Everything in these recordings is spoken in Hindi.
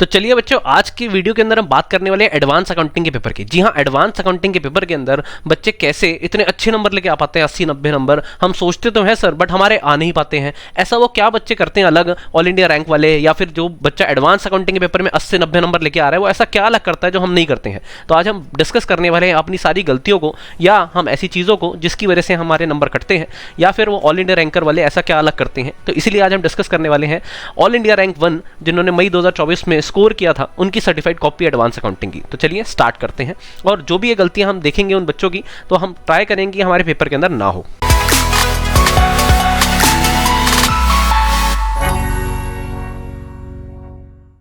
तो चलिए बच्चों, आज की वीडियो के अंदर हम बात करने वाले हैं एडवांस अकाउंटिंग के पेपर की। जी हाँ, एडवांस अकाउंटिंग के पेपर के अंदर बच्चे कैसे इतने अच्छे नंबर लेके आ पाते हैं, 80-90 नंबर। हम सोचते तो हैं सर, बट हमारे आ नहीं पाते हैं। ऐसा वो क्या बच्चे करते हैं अलग, ऑल इंडिया रैंक वाले, या फिर जो बच्चा एडवांस अकाउंटिंग के पेपर में 80-90 नंबर लेके आ रहा है, वो ऐसा क्या अलग करता है जो हम नहीं करते हैं। तो आज हम डिस्कस करने वाले हैं अपनी सारी गलतियों को, या हम ऐसी चीज़ों को जिसकी वजह से हमारे नंबर कटते हैं, या फिर वो ऑल इंडिया रैंकर वाले ऐसा क्या अलग करते हैं। तो इसीलिए आज हम डिस्कस करने वाले हैं ऑल इंडिया रैंक 1 जिन्होंने मई 2024 में स्कोर किया था, उनकी सर्टिफाइड कॉपी एडवांस अकाउंटिंग की। तो चलिए स्टार्ट करते हैं, और जो भी ये गलतियां हम देखेंगे उन बच्चों की, तो हम ट्राई करेंगे कि हमारे पेपर के अंदर ना हो।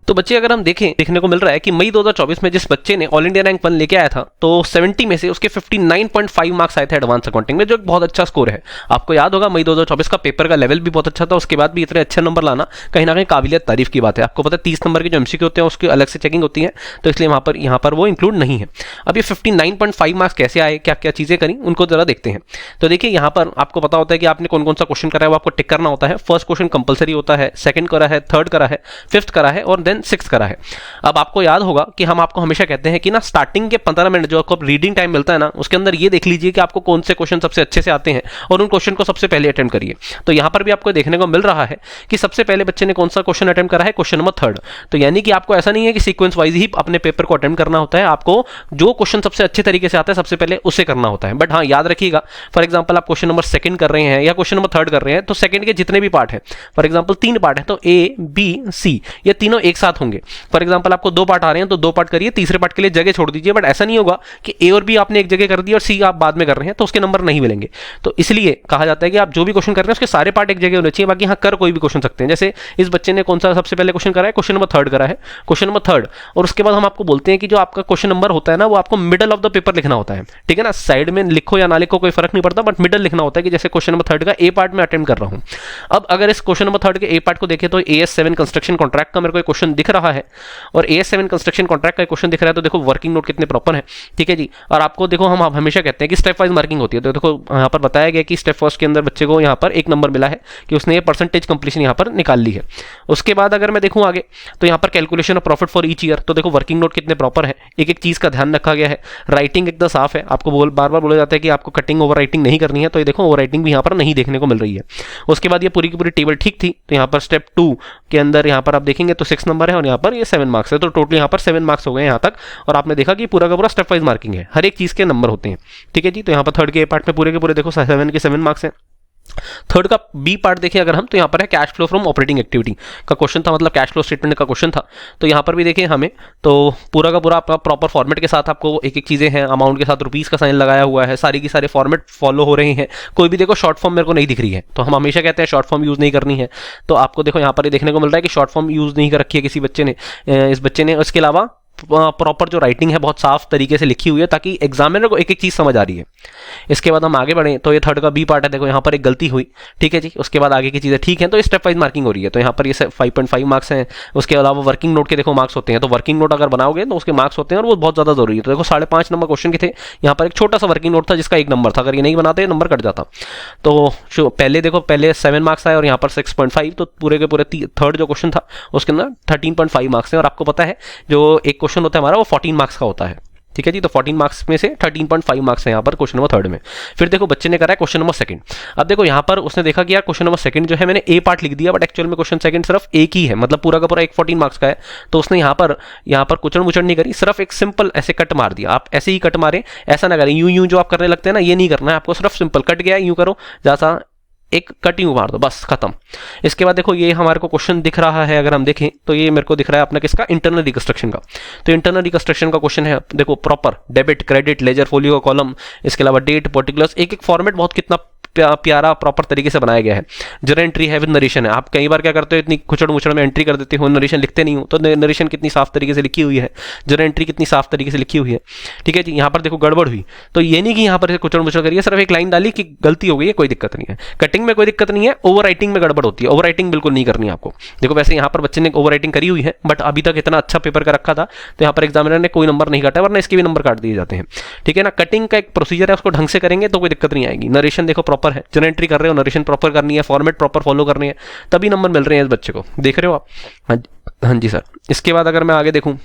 तो बच्चे अगर हम देखने को मिल रहा है कि मई 2024 में जिस बच्चे ने ऑल इंडिया रैंक 1 लेके आया था, तो 70 में से उसके 59.5 मार्क्स आए थे एडवांस अकाउंटिंग में, जो एक बहुत अच्छा स्कोर है। आपको याद होगा मई 2024 का पेपर का लेवल भी बहुत अच्छा था, उसके बाद भी इतने अच्छे नंबर लाना कहीं ना कहीं काबिलियत तारीफ की बात है। आपको पता है 30 नंबर के जो एमसीक्यू होते हैं उसकी अलग से चेकिंग होती है, तो इसलिए यहाँ पर वो इंक्लूड नहीं है। अब ये 59.5 मार्क्स कैसे आए, क्या क्या चीज़ें करी, उनको जरा देखते हैं। तो देखिए, यहाँ पर आपको पता होता है कि आपने कौन कौन सा क्वेश्चन करा है, वो आपको टिक करना होता है। फर्स्ट क्वेश्चन कंपलसरी होता है, सेकंड करा है, थर्ड करा है, फिफ्थ करा है, और देन सिक्स्थ करा है। अब आपको याद होगा कि हम आपको हमेशा कहते हैं कि ना, स्टार्टिंग के 15 मिनट जो आपको रीडिंग टाइम मिलता है ना, उसके अंदर ये देख लीजिए कि आपको कौन से क्वेश्चन सबसे अच्छे से आते हैं, और उन क्वेश्चन को सबसे पहले अटेम्प्ट करिए। तो यहाँ पर भी आपको देखने को मिल रहा है कि सबसे पहले बच्चे ने कौन सा क्वेश्चन अटेम्प्ट करा है, क्वेश्चन नंबर 3। तो यानी कि आपको ऐसा नहीं है कि सीक्वेंस वाइज ही अपने पेपर को अटेम्प्ट करना होता है, आपको जो क्वेश्चन सबसे अच्छे तरीके से आता है सबसे पहले उसे करना होता है। बट हाँ, याद रखिएगा, फॉर एग्जाम्पल आप क्वेश्चन नंबर 2 कर रहे हैं या क्वेश्चन नंबर 3 कर रहे हैं, तो सेकंड के जितने भी पार्ट हैं, फॉर एग्जाम्पल 3 पार्ट है तो ए बी सी, ये तीनों एक साथ होंगे। फॉर एग्जाम्पल आपको 2 पार्ट आ रहे हैं तो 2 पार्ट करिए, तीसरे पार्ट के लिए जगह छोड़ दीजिए। बट ऐसा नहीं होगा कि ए और बी आपने एक जगह कर दिया और सी आप बाद में कर रहे हैं, तो उसके नंबर नहीं मिलेंगे। तो इसलिए कहा जाता है कि आप जो भी क्वेश्चन कर रहे हैं उसके सारे पार्ट एक जगह होने चाहिए, बाकी हाँ कर कोई भी क्वेश्चन सकते हैं। जैसे इस बच्चे ने कौन सा सबसे पहले क्वेश्चन करा है, क्वेश्चन नंबर 3 करा है, क्वेश्चन नंबर 3। और उसके बाद हम आपको बोलते हैं कि जो आपका क्वेश्चन नंबर होता है ना, वो आपको मिडल ऑफ द पेपर लिखना होता है, ठीक है ना। साइड में लिखो या ना लिखो कोई फर्क नहीं पड़ता, बट मिडल लिखना होता है कि जैसे क्वेश्चन नंबर 3 का ए पार्ट में अटेम्प्ट कर रहा हूं। अब अगर इस क्वेश्चन नंबर 3 के ए पार्ट को देखें तो AS7 कंस्ट्रक्शन कॉन्ट्रैक्ट का मेरे को एक क्वेश्चन दिख रहा है, और AS7 कंस्ट्रक्शन कॉन्ट्रैक्ट का क्वेश्चन दिख रहा है, तो देखो वर्किंग नोट कितने प्रॉपर है, ठीक है जी। और आपको देखो, हम हमेशा कहते हैं कि स्टेप वाइज मार्किंग होती है, तो देखो यहाँ पर बताया गया कि स्टेप फर्स्ट के अंदर बच्चे को यहाँ पर 1 नंबर मिला है कि उसने ये परसेंटेज कंप्लीशन यहाँ पर निकाल ली है। उसके बाद अगर मैं देखूँ आगे, तो यहाँ पर calculation of profit for each year, तो देखो वर्किंग नोट कितने प्रॉपर है, एक एक चीज़ का ध्यान रखा गया है। राइटिंग एकदम साफ है, आपको बार बार बोला जाता है कि आपको कटिंग ओवर राइटिंग नहीं करनी है, तो ये देखो ओवर राइटिंग भी यहाँ पर नहीं देखने को मिल रही है। उसके बाद ये पूरी की पूरी टेबल ठीक थी, तो यहाँ पर स्टेप 2 के अंदर यहाँ पर आप देखेंगे तो 6 नंबर है, और यहाँ पर ये 7 मार्क्स है, तो टोटल यहाँ पर 7 मार्क्स हो गए यहाँ तक। और आपने देखा कि पूरा का पूरा स्टेप वाइज मार्किंग है, हर एक चीज़ के नंबर होते हैं, ठीक है जी। तो यहाँ पर 3rd के पार्ट में पूरे के पूरे देखो 7 के 7 मार्क्स हैं। 3rd का बी पार्ट देखिए अगर हम, तो यहाँ पर है cash flow from operating activity का क्वेश्चन था, मतलब कैश फ्लो स्टेटमेंट का क्वेश्चन था। तो यहाँ पर भी देखिए हमें, तो पूरा का पूरा आपका प्रॉपर फॉर्मेट के साथ आपको एक एक चीज़ें हैं, अमाउंट के साथ रुपीज़ का साइन लगाया हुआ है, सारी की सारे फॉर्मेट फॉलो हो रहे हैं। कोई भी देखो शॉर्ट फॉर्म मेरे को नहीं दिख रही है, तो हम हमेशा कहते हैं शॉर्ट फॉर्म यूज़ नहीं करनी है। तो आपको देखो यहाँ पर देखने को मिल रहा है कि शॉर्ट फॉर्म यूज़ नहीं कर रखी है किसी बच्चे ने, इस बच्चे ने। इसके अलावा प्रॉपर जो राइटिंग है बहुत साफ तरीके से लिखी हुई है, ताकि एग्जामिनर को एक एक चीज़ समझ आ रही है। इसके बाद हम आगे बढ़ें, तो ये 3rd का बी पार्ट है, देखो यहाँ पर एक गलती हुई, ठीक है जी। उसके बाद आगे की चीज़ें ठीक हैं, तो स्टेप वाइज मार्किंग हो रही है। तो यहाँ पर ये 5.5 मार्क्स हैं। उसके अलावा वर्किंग नोट के देखो मार्क्स होते हैं, तो वर्किंग नोट अगर बनाओगे तो उसके मार्क्स होते हैं, और वो बहुत ज़्यादा जरूरी है। तो देखो 5.5 नंबर क्वेश्चन के थे, यहाँ पर एक छोटा सा वर्किंग नोट था जिसका 1 नंबर था, अगर ये नहीं बनाते नंबर कट जाता। तो पहले देखो, पहले 7 मार्क्स आए और यहाँ पर 6.5, तो पूरे के पूरे 3rd जो क्वेश्चन था उसके अंदर 13.5 मार्क्स हैं। और आपको पता है जो एक क्वेश्चन होता है हमारा, वो 14 मार्क्स का होता है, ठीक है जी। तो 14 मार्क्स में से 13.5 मार्क्स है यहाँ पर क्वेश्चन नंबर 3rd में। फिर देखो बच्चे ने करा है क्वेश्चन नंबर 2। अब देखो यहाँ पर उसने देखा कि यार क्वेश्चन नंबर 2 जो है मैंने ए पार्ट लिख दिया, बट एक्चुअल में क्वेश्चन 2 सिर्फ एक ही है, मतलब पूरा का पूरा एक 14 मार्क्स का है। तो उसने यहाँ पर कुचड़ मुचड़ नहीं करी, सिर्फ एक सिंपल ऐसे कट मार दिया। आप ऐसे ही कट मारे, ऐसा ना करें यूं जो आप करने लगते हैं ना, ये नहीं करना है आपको। सिर्फ सिंपल कट गया यूं करो, जैसा एक कटिंग मार दो, बस खत्म। इसके बाद देखो ये हमारे को क्वेश्चन दिख रहा है, अगर हम देखें तो ये मेरे को दिख रहा है अपना किसका, इंटरनल रिकंस्ट्रक्शन का। तो इंटरनल रिकंस्ट्रक्शन का क्वेश्चन है, देखो proper debit credit ledger folio का कॉलम, इसके अलावा डेट पर्टिकुलर्स, एक एक फॉर्मेट बहुत कितना प्यारा प्रॉपर तरीके से बनाया गया है। जरा एंट्री है विद नरेशन है। आप कई बार क्या करते हो, इतनी खुचड़ मुचड़ में एंट्री कर देते हो, नरेशन लिखते नहीं हो। तो नरेशन कितनी साफ तरीके से लिखी हुई है, जरा एंट्री कितनी साफ तरीके से लिखी हुई है, ठीक है जी। यहाँ पर देखो गड़बड़ हुई, तो ये नहीं कि यहाँ पर खुचड़ मुचड़ करिए, सिर्फ एक लाइन डाली कि गलती हो गई है, कोई दिक्कत नहीं है। कटिंग राइटिंग में कोई दिक्कत नहीं है, ओवर राइटिंग में गड़बड़ होती है। ओवर राइटिंग बिल्कुल नहीं करनी है आपको। देखो वैसे यहाँ पर बच्चे ने ओवर राइटिंग करी हुई है, बट अभी तक इतना अच्छा पेपर का रखा था तो यहाँ पर एग्जामिनर ने कोई नंबर नहीं काटा, वरना इसके भी नंबर काट दिए जाते हैं। ठीक है ना, कटिंग का एक प्रोसीजर है, उसको ढंग से करेंगे तो कोई दिक्कत नहीं आएगी। नरेशन देखो प्रॉपर है, जन एंट्री कर रहे हो, नरेशन प्रॉपर करनी है, फॉर्मेट प्रॉपर फॉलो करनी है, तभी नंबर मिल रहे हैं इस बच्चे को। देख रहे हो आप? हाँ जी सर। इसके बाद अगर मैं आगे देखूँ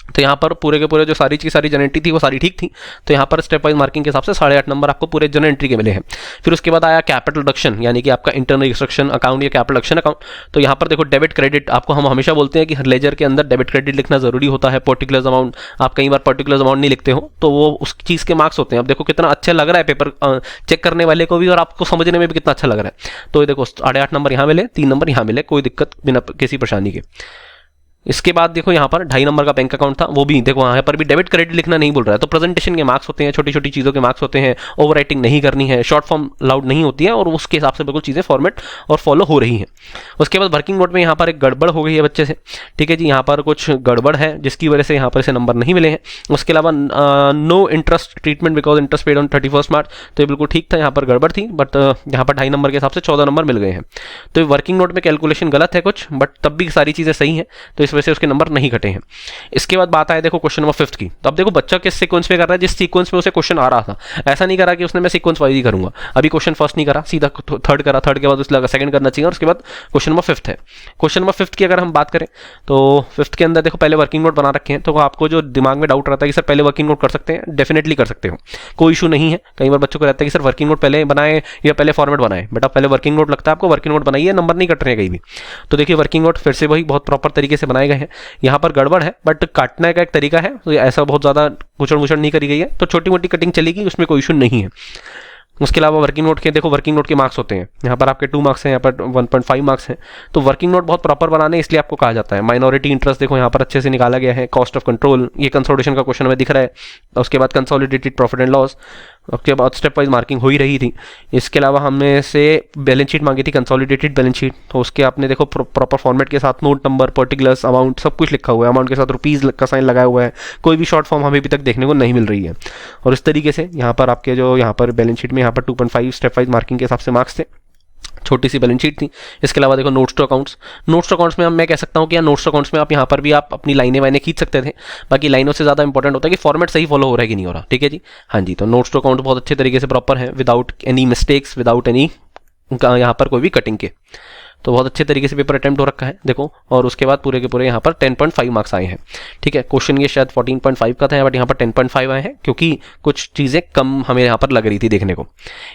तो यहाँ पर पूरे के पूरे जो सारी जन एंट्री थी वो सारी ठीक थी, तो यहाँ पर स्टेप वाइज मार्किंग के हिसाब से 8.5 नंबर आपको पूरे जन एंट्री के मिले हैं। फिर उसके बाद आया कैपिटल रिडक्शन, यानी कि आपका इंटरनल रिस्ट्रक्शन अकाउंट या कैपिटल रिडक्शन अकाउंट। तो यहाँ पर देखो डेबिट क्रेडिट, आपको हम हमेशा बोलते हैं कि हर लेजर के अंदर डेबिट क्रेडिट लिखना जरूरी होता है। पर्टिकुलर अमाउंट, आप कई बार पर्टिकुलर अमाउंट नहीं लिखते हो तो वो उस चीज़ के मार्क्स होते हैं। अब देखो कितना अच्छा लग रहा है पेपर चेक करने वाले को भी, और आपको समझने में भी कितना अच्छा लग रहा है। तो ये देखो 8.5 नंबर यहाँ मिले, 3 नंबर यहाँ मिले, कोई दिक्कत बिना किसी परेशानी के। इसके बाद देखो यहाँ पर 2.5 नंबर का बैंक अकाउंट था, वो भी देखो यहाँ पर भी डेबिट क्रेडिट लिखना नहीं बोल रहा है। तो प्रेजेंटेशन के मार्क्स होते हैं, छोटी छोटी चीज़ों के मार्क्स होते हैं, ओवर राइटिंग नहीं करनी है, शॉर्ट फॉर्म लाउड नहीं होती है, और उसके हिसाब से बिल्कुल चीज़ें फॉर्मेट और फॉलो हो रही हैं। उसके बाद वर्किंग नोट में यहाँ पर एक गड़बड़ हो गई है बच्चे से। ठीक है जी, यहाँ पर कुछ गड़बड़ है जिसकी वजह से यहाँ पर इसे नंबर नहीं मिले हैं। उसके अलावा no interest treatment because interest paid on 31 March, तो ये बिल्कुल ठीक था, यहाँ पर गड़बड़ थी, बट यहाँ पर 2.5 नंबर के हिसाब से 14 नंबर मिल गए हैं। तो वर्किंग नोट में कैलकुलेशन गलत है कुछ, बट तब भी सारी चीज़ें सही हैं, तो इस वजह से उसके नंबर नहीं घटे हैं। इसके बाद बात आए देखो क्वेश्चन नंबर 5 की। तो अब देखो बच्चा किस सीक्वेंस में कर रहा है, जिस सीक्वेंस में उसे क्वेश्चन आ रहा था। ऐसा नहीं करा कि उसने मैं सीक्वेंस वाइज ही करूंगा, अभी क्वेश्चन फर्स्ट नहीं करा, सीधा थर्ड करा, थर्ड के बाद उसके सेकंड करना चाहिए, और उसके बाद क्वेश्चन नंबर 5 है। क्वेश्चन नंबर 5 की अगर हम बात करें तो 5 के अंदर देखो पहले वर्किंग नोट बना रखे हैं। तो आपको जो दिमाग में डाउट रहता है कि सर पहले वर्किंग नोट कर सकते हैं, डेफिनेटली कर सकते हो, कोई इशू नहीं है। कई बार बच्चों को रहता है कि सर वर्किंग नोट पहले बनाए या पहले फॉर्मेट बनाए, बट आप पहले वर्किंग नोट लगता है आपको, वर्किंग नोट बनाइए, नंबर नहीं कट रहे हैं कहीं भी। तो देखिए वर्किंग नोट फिर से वही बहुत प्रॉपर तरीके से बनाए गए हैं। यहाँ पर गड़बड़ है, बट काटने का एक तरीका है, तो ऐसा बहुत ज़्यादा कुचड़ मुचड़ नहीं करी गई है, तो छोटी मोटी कटिंग चलेगी, उसमें कोई इशू नहीं है। उसके अलावा वर्किंग नोट के देखो वर्किंग नोट के मार्क्स होते हैं, यहाँ पर आपके 2 मार्क्स हैं, यहाँ पर 1.5 मार्क्स हैं। तो वर्किंग नोट बहुत प्रॉपर बनाने इसलिए आपको कहा जाता है। माइनॉरिटी इंटरेस्ट देखो यहाँ पर अच्छे से निकाला गया है, कॉस्ट ऑफ कंट्रोल, ये कंसोलिडेशन का क्वेश्चन हमें दिख रहा है। उसके बाद कंसोलिडेटेड प्रॉफिट एंड लॉस, उसके बाद स्टेप वाइज मार्किंग हो ही रही थी। इसके अलावा हमने से बैलेंस शीट मांगी थी, कंसोलिडेटेड बैलेंस शीट, तो उसके आपने देखो प्रॉपर फॉर्मेट के साथ नोट नंबर, पर्टिकुलर्स, अमाउंट सब कुछ लिखा हुआ है, अमाउंट के साथ रुपीज़ का साइन लगाया हुआ है, कोई भी शॉर्ट फॉर्म हमें अभी तक देखने को नहीं मिल रही है। और इस तरीके से यहाँ पर आपके जो यहाँ पर बैलेंस शीट में यहाँ पर 2.5 स्टेप वाइज मार्किंग के हिसाब से मार्क्स थे, छोटी सी बैलेंस शीट थी। इसके अलावा देखो notes to accounts, notes to accounts में मैं कह सकता हूँ कि नोट्स टू अकाउंट्स में आप यहाँ पर भी आप अपनी लाइनें वाइनें खींच सकते थे, बाकी लाइनों से ज़्यादा इंपॉर्टेंट होता है कि फॉर्मेट सही फॉलो हो रहा है कि नहीं हो रहा। ठीक है जी, हाँ जी। तो नोट्स टू अकाउंट बहुत अच्छे तरीके से प्रॉपर है, without any mistakes, without any यहाँ पर कोई भी कटिंग के, तो बहुत अच्छे तरीके से पेपर अटेम्प्ट हो रखा है देखो। और उसके बाद पूरे के पूरे यहाँ पर 10.5 मार्क्स आए हैं। ठीक है, क्वेश्चन ये शायद 14.5 का था, बट यहाँ पर 10.5 आए हैं, क्योंकि कुछ चीज़ें कम हमें यहाँ पर लग रही थी देखने को।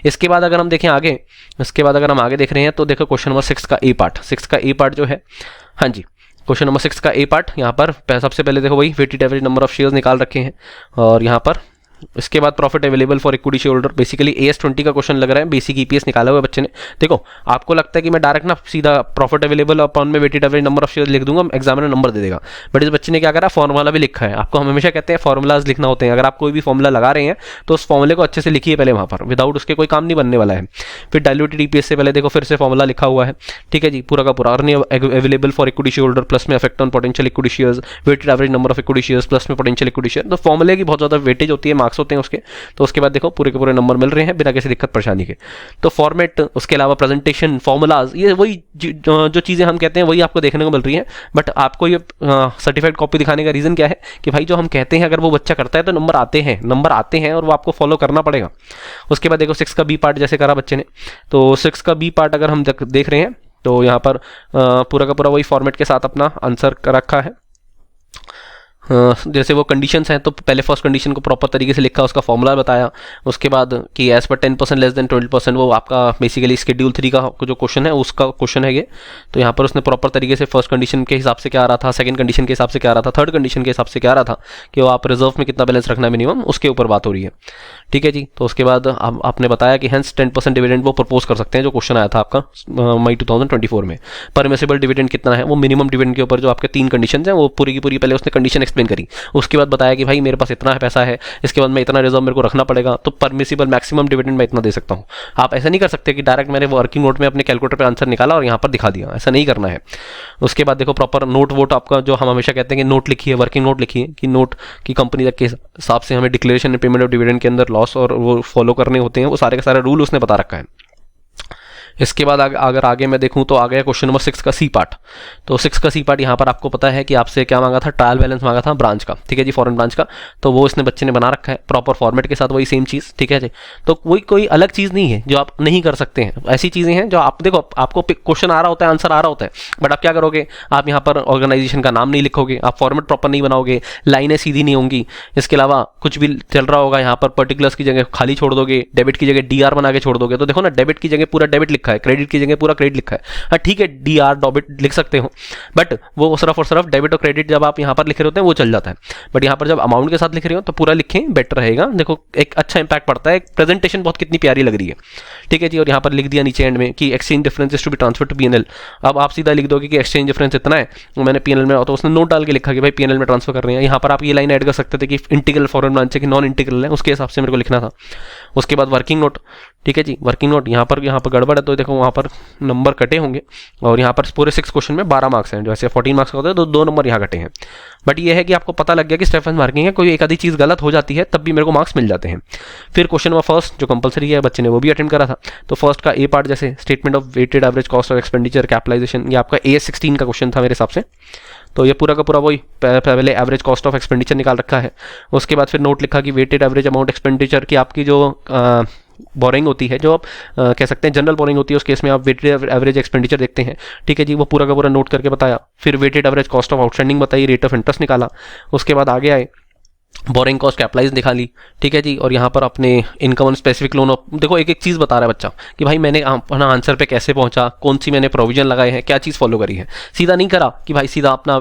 इसके बाद अगर हम देखें आगे, इसके बाद अगर हम आगे देख रहे हैं तो देखो क्वेश्चन नंबर 6 का ए पार्ट, 6 का ए पार्ट जो है, हाँ जी, क्वेश्चन नंबर 6 का ए पार्ट, यहाँ पर सबसे पहले देखो वही weighted average number of shares निकाल रखे हैं, और यहाँ पर इसके बाद profit available for equity share holder, basically AS20 का क्वेश्चन लग रहा है, बेसिक EPS निकाला हुआ है बच्चे ने। देखो आपको लगता है कि मैं डायरेक्ट ना सीधा प्रॉफिट अवेलेबल अपॉन में weighted average number of share लिख दूंगा, एग्जामिनर नंबर दे देगा, बट इस बच्चे ने क्या करा, फॉर्मूला भी लिखा है। आपको हम हमेशा कहते हैं फॉर्मूलाज लिखना होते हैं, अगर आप कोई भी फॉर्मूला लगा रहे हैं तो उस फॉर्मूले को अच्छे से लिखिए पहले वहाँ पर, विदाउट उसके कोई काम नहीं बनने वाला है। फिर डायल्यूटेड EPS से पहले देखो फिर से फॉर्मूला लिखा हुआ है। ठीक है जी, पूरा का पूरा earning available for equity share holder plus में effect on potential equity shares, weighted average number of equity shares plus में पोटेंशियल इक्विटी शेयर। तो फॉर्मूले की बहुत ज़्यादा वेटेज होती है, मार्क्स होते हैं उसके। तो उसके बाद देखो पूरे के पूरे नंबर मिल रहे हैं बिना किसी दिक्कत परेशानी के। तो फॉर्मेट, उसके अलावा प्रेजेंटेशन, फॉर्मूलाज, ये वही जो चीज़ें हम कहते हैं वही आपको देखने को मिल रही हैं। बट आपको ये सर्टिफाइड कॉपी दिखाने का रीज़न क्या है कि भाई जो हम कहते हैं अगर वो बच्चा करता है तो नंबर आते हैं और वो आपको फॉलो करना पड़ेगा। उसके बाद देखो 6 का बी पार्ट जैसे करा बच्चे ने, तो 6 का बी पार्ट अगर हम देख रहे हैं तो यहाँ पर पूरा का पूरा वही फॉर्मेट के साथ अपना आंसर रखा है। जैसे वो कंडीशंस हैं तो पहले फर्स्ट कंडीशन को प्रॉपर तरीके से लिखा, उसका फॉर्मूला बताया। उसके बाद कि एज पर 10% लेस देन 20%, वो आपका बेसिकली शेड्यूल 3 का जो क्वेश्चन है उसका क्वेश्चन है ये। तो यहाँ पर उसने प्रॉपर तरीके से फर्स्ट कंडीशन के हिसाब से क्या आ रहा था, सेकंड कंडीशन के हिसाब से क्या आ रहा था, थर्ड कंडीशन के हिसाब से क्या आ रहा था कि वो आप रिजर्व में कितना बैलेंस रखना है मिनिमम, उसके ऊपर बात हो रही है। ठीक है जी, तो उसके बाद आपने बताया कि हेंस 10% डिविडेंड वो प्रपोज कर सकते हैं, जो क्वेश्चन आया था आपका मई 2024 में। परमिसिबल डिविडेंड कितना है, वो मिनिमम डिविडेंड के ऊपर जो आपके 3 कंडीशन हैं वो पूरी की पूरी पहले उसने कंडीशन एक्सप्लेन करी। उसके बाद बताया कि भाई मेरे पास इतना पैसा है, इसके बाद मैं इतना रिजर्व मेरे को रखना पड़ेगा, तो परमिसिबल मैक्सिमम डिविडेंड मैं इतना दे सकता हूँ। आप ऐसा नहीं कर सकते कि डायरेक्ट मैंने वर्किंग नोट में अपने कैलकुलेटर पे आंसर निकाला और यहाँ पर दिखा दिया, ऐसा नहीं करना है। उसके बाद देखो प्रॉपर नोट वोट आपका, जो हम हमेशा कहते हैं कि नोट लिखिए, वर्किंग नोट लिखिए कि नोट की कंपनी तक के हिसाब से हमें declaration and payment of dividend के अंदर लॉस और वो फॉलो करने होते हैं, वो सारे के सारे रूल उसने बता रखा है। इसके बाद अगर आगे मैं देखूं तो आ गया क्वेश्चन नंबर 6 का सी पार्ट। तो 6 का सी पार्ट यहाँ पर आपको पता है कि आपसे क्या मांगा था, ट्रायल बैलेंस मांगा था ब्रांच का, ठीक है जी, फॉरेन ब्रांच का। तो वो इसने बच्चे ने बना रखा है प्रॉपर फॉर्मेट के साथ, वही सेम चीज़, ठीक है जी। तो कोई अलग चीज़ नहीं है जो आप नहीं कर सकते हैं, ऐसी चीज़ें हैं जो आप देखो, आपको क्वेश्चन आ रहा होता है, आंसर आ रहा होता है, बट आप क्या करोगे, आप यहाँ पर ऑर्गेनाइजेशन का नाम नहीं लिखोगे, आप फॉर्मेट प्रॉपर नहीं बनाओगे, लाइनें सीधी नहीं होंगी, इसके अलावा कुछ भी चल रहा होगा यहाँ पर पर्टिकुलर्स की जगह खाली छोड़ दोगे, डेबिट की जगह डीआर बना के छोड़ दोगे। तो देखो ना, डेबिट की जगह पूरा डेबिट लिखा है, क्रेडिट की जगह पूरा क्रेडिट लिखा है। हाँ ठीक है, डीआर डेबिट लिख सकते हो, बट वो सिर्फ और सिर्फ डेबिट और क्रेडिट जब आप यहाँ पर लिख रहे होते हैं वो चल जाता है, बट यहाँ पर जब अमाउंट के साथ लिख रहे हो तो पूरा लिखें, बेटर रहेगा। देखो एक अच्छा इंपैक्ट पड़ता है, प्रेजेंटेशन बहुत कितनी प्यारी लग रही है, ठीक है जी। और यहाँ पर लिख दिया नीचे एंड में कि exchange difference to be transfer to PNL. अब आप सीधा लिख दोगे कि एक्सचेंज डिफरेंस इतना है, मैंने पीएनएल में, तो उसने नोट डाल के लिखा कि भाई पीएनएल में ट्रांसफर कर रहे हैं। यहाँ पर आप ये लाइन ऐड कर सकते थे कि इंटीग्रल फॉरेन ब्रांच है कि नॉन इंटीग्रल है, उसके हिसाब से मेरे को लिखना था। उसके बाद वर्किंग नोट, ठीक है जी, वर्किंग नोट यहाँ पर गड़बड़ है, तो देखो वहाँ पर नंबर कटे होंगे, और यहाँ पर पूरे 6 क्वेश्चन में 12 मार्क्स हैं, जो ऐसे 14 मार्क्स का होता है, तो 2 नंबर यहाँ कटे हैं। बट ये है कि आपको पता लग गया कि स्टेप वाइज मार्किंग है, कोई एक आधी चीज़ गलत हो जाती है तब भी मेरे को मार्क्स मिल जाते हैं। फिर क्वेश्चन नंबर फर्स्ट जो कंपलसरी है, बच्चे ने वो भी अटेंड करा था। तो फर्स्ट का ए पार्ट, जैसे statement of weighted average cost of expenditure capitalisation, ये आपका AS 16 का क्वेश्चन था मेरे हिसाब से। तो ये पूरा का पूरा वही पहले एवरेज कॉस्ट ऑफ एक्सपेंडिचर निकाल रखा है। उसके बाद फिर नोट लिखा कि वेटेड एवरेज अमाउंट एक्सपेंडिचर की आपकी जो बोरिंग होती है, जो आप कह सकते हैं जनरल बोरिंग होती है, उस केस में आप वेटेड एवरेज एक्सपेंडिचर देखते हैं, ठीक है जी, वो पूरा का पूरा नोट करके बताया। फिर weighted average cost of outstanding बताई, रेट ऑफ इंटरेस्ट निकाला। उसके बाद आगे आए, बोरिंग कॉस्ट कैपिटलाइज निकाली, ठीक है जी। और यहाँ पर अपने इनकम ऑन स्पेसिफिक लोन, देखो एक एक चीज़ बता रहा है बच्चा कि भाई मैंने अपना आंसर पे कैसे पहुंचा, कौन सी मैंने प्रोविजन लगाए हैं, क्या चीज़ फॉलो करी है। सीधा नहीं करा कि भाई सीधा अपना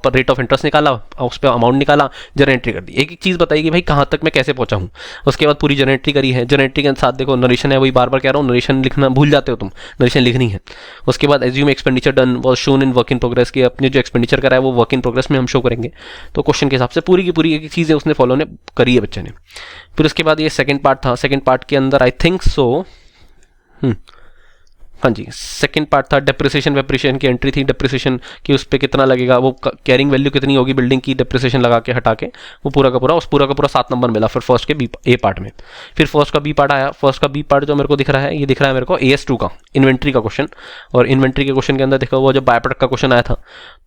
रेट ऑफ इंटरेस्ट निकाला, उस पर अमाउंट निकाला, जनरेटरी कर दी, एक एक चीज़ बताई कि भाई कहाँ तक मैं कैसे पहुंचा हूँ। उसके बाद पूरी जनरेटरी करी है, जनरेटरी के साथ देखो नरेशन है, वही बार बार कह रहा हूँ, नरेशन लिखना भूल जाते हो तुम, नरेशन लिखनी है। उसके बाद assume expenditure done was shown in work in progress, की अपने जो एक्सपेंडिचर करा है वो वर्क इन प्रोग्रेस में हम शो करेंगे। तो क्वेश्चन के हिसाब से पूरी की पूरी एक चीज़ें उसने फॉलो ने करी है बच्चे ने। फिर उसके बाद ये सेकंड पार्ट था, सेकंड पार्ट के अंदर आई थिंक सो हाँ जी, सेकंड पार्ट था डेप्रिसिएशन वेप्रिसिएशन की एंट्री थी, डेप्रिसिएशन की उस पर कितना लगेगा, वो कैरिंग वैल्यू कितनी होगी बिल्डिंग की, डेप्रिसिएशन लगा के हटा के, वो पूरा का पूरा 7 नंबर मिला फिर फर्स्ट के ए पार्ट में। फिर फर्स्ट का बी पार्ट आया, फर्स्ट का बी पार्ट जो मेरे को दिख रहा है, ये दिख रहा है मेरे को AS 2 का इन्वेंट्री का क्वेश्चन। और इन्वेंट्री के क्वेश्चन के अंदर देखो वो जो बाय प्रोडक्ट का क्वेश्चन आया था,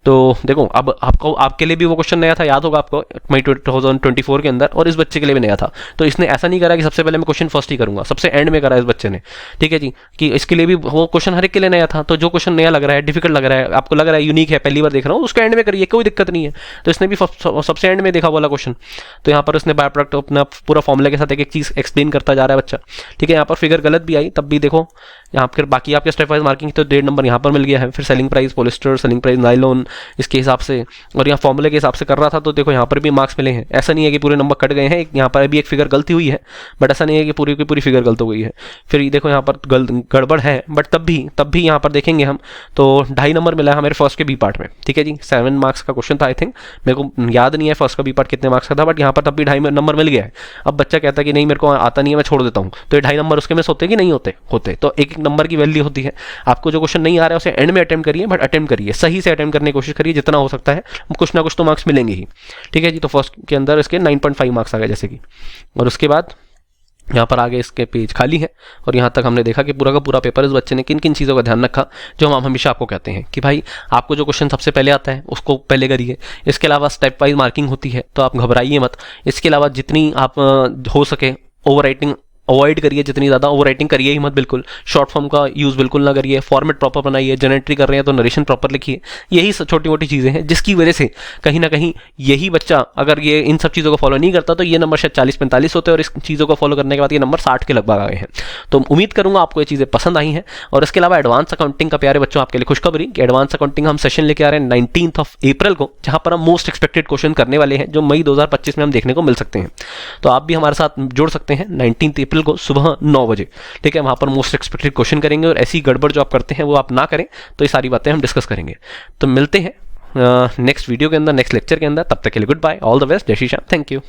तो देखो अब आपके लिए भी वो क्वेश्चन नया था, याद होगा आपको, मई 2024 के अंदर, और इस बच्चे के लिए भी नया था। तो इसने ऐसा नहीं करा कि सबसे पहले मैं क्वेश्चन फर्स्ट ही करूंगा, सबसे एंड में करा इस बच्चे ने, ठीक है जी, कि इसके लिए भी वो क्वेश्चन हर एक के लिए नया था। तो जो क्वेश्चन नया लग रहा है, डिफिकल्ट लग रहा है, आपको लग रहा है यूनिक है, पहली बार देख रहा हूँ, उसको एंड में करिए, कोई दिक्कत नहीं है। तो इसने भी सबसे एंड में देखा वाला क्वेश्चन। तो यहाँ पर उसने बाय प्रोडक्ट अपना पूरा फॉर्मूला के साथ एक एक चीज़ एक्सप्लेन करता जा रहा है बच्चा, ठीक है। यहाँ पर फिगर गलत भी आई तब भी देखो, यहाँ फिर बाकी आपके स्टेप वाइज मार्किंग, तो 1.5 नंबर यहाँ पर मिल गया है। फिर selling price polyester, selling price nylon, इसके हिसाब से, और यहाँ फॉर्मूले के हिसाब से कर रहा था, तो देखो यहाँ पर भी मार्क्स मिले हैं। ऐसा नहीं है कि पूरे नंबर कट गए हैं, यहाँ पर भी एक फिगर गलती हुई है, बट ऐसा नहीं है कि पूरी की पूरी फिगर गलत हो गई है। फिर देखो यहाँ पर गड़बड़ है, बट तब भी यहाँ पर देखेंगे हम, तो 2.5 नंबर मिला है हमारे फर्स्ट के बी पार्ट में, ठीक है जी। 7 मार्क्स का क्वेश्चन था आई थिंक, मेरे को याद नहीं है फर्स्ट का बी पार्ट कितने मार्क्स का था, बट यहाँ पर तब भी 2.5 नंबर मिल गया है। अब बच्चा कहता है कि नहीं मेरे को आता नहीं है, मैं छोड़ देता हूँ, तो ये 2.5 नंबर उसके में होते कि नहीं होते। तो एक नंबर की वैल्यू होती है। आपको जो क्वेश्चन नहीं आ रहा है उसे एंड में अटेम्प्ट करिए, बट अटेम्प्ट करिए, सही से अटेम्प्ट करने की कोशिश करिए जितना हो सकता है, कुछ ना कुछ तो मार्क्स मिलेंगे ही, ठीक है जी। तो फर्स्ट के अंदर इसके 9.5 मार्क्स आ गए जैसे कि। और उसके बाद यहाँ पर आगे इसके पेज खाली है, और यहाँ तक हमने देखा कि पूरा का पूरा पेपर इस बच्चे ने किन किन चीज़ों का ध्यान रखा, जो हम हमेशा आपको कहते हैं कि भाई आपको जो क्वेश्चन सबसे पहले आता है उसको पहले करिए। इसके अलावा स्टेप वाइज मार्किंग होती है, तो आप घबराइए मत। इसके अलावा जितनी आप हो सके ओवर राइटिंग अवॉइड करिए, जितनी ज़्यादा ओवर राइटिंग करिए ही मत, बिल्कुल शॉर्ट फॉर्म का यूज़ बिल्कुल ना करिए, फॉर्मेट प्रॉपर बनाइए, जनरेटरी कर रहे हैं तो नरेशन प्रॉपर लिखिए। यही छोटी मोटी चीज़ें हैं जिसकी वजह से कहीं ना कहीं यही बच्चा अगर ये इन सब चीज़ों को फॉलो नहीं करता तो ये नंबर शायद 40-45 होते हैं, और इस चीज़ों को फॉलो करने के बाद ये नंबर 60 के लगभग आ गए हैं। तो उम्मीद करूँगा आपको ये चीज़ें पसंद आई हैं। और इसके अलावा एडवांस अकाउंटिंग का प्यारे बच्चों आपके लिए खुशखबरी कि एडवांस अकाउंटिंग हम सेशन लेके आ रहे हैं 19 अप्रैल को, जहाँ पर हम मोस्ट एक्सपेक्टेड क्वेश्चन करने वाले हैं जो मई 2025 में हम देखने को मिल सकते हैं। तो आप भी हमारे साथ जुड़ सकते हैं 19 अप्रैल को सुबह 9 बजे, ठीक है। वहाँ पर मोस्ट एक्सपेक्टेड क्वेश्चन करेंगे, और ऐसी गड़बड़ जो आप करते हैं वो आप ना करें, तो ये सारी बातें हम डिस्कस करेंगे। तो मिलते हैं नेक्स्ट वीडियो के अंदर, नेक्स्ट लेक्चर के अंदर। तब तक के लिए good bye, all the best, जय श्री श्याम, थैंक यू।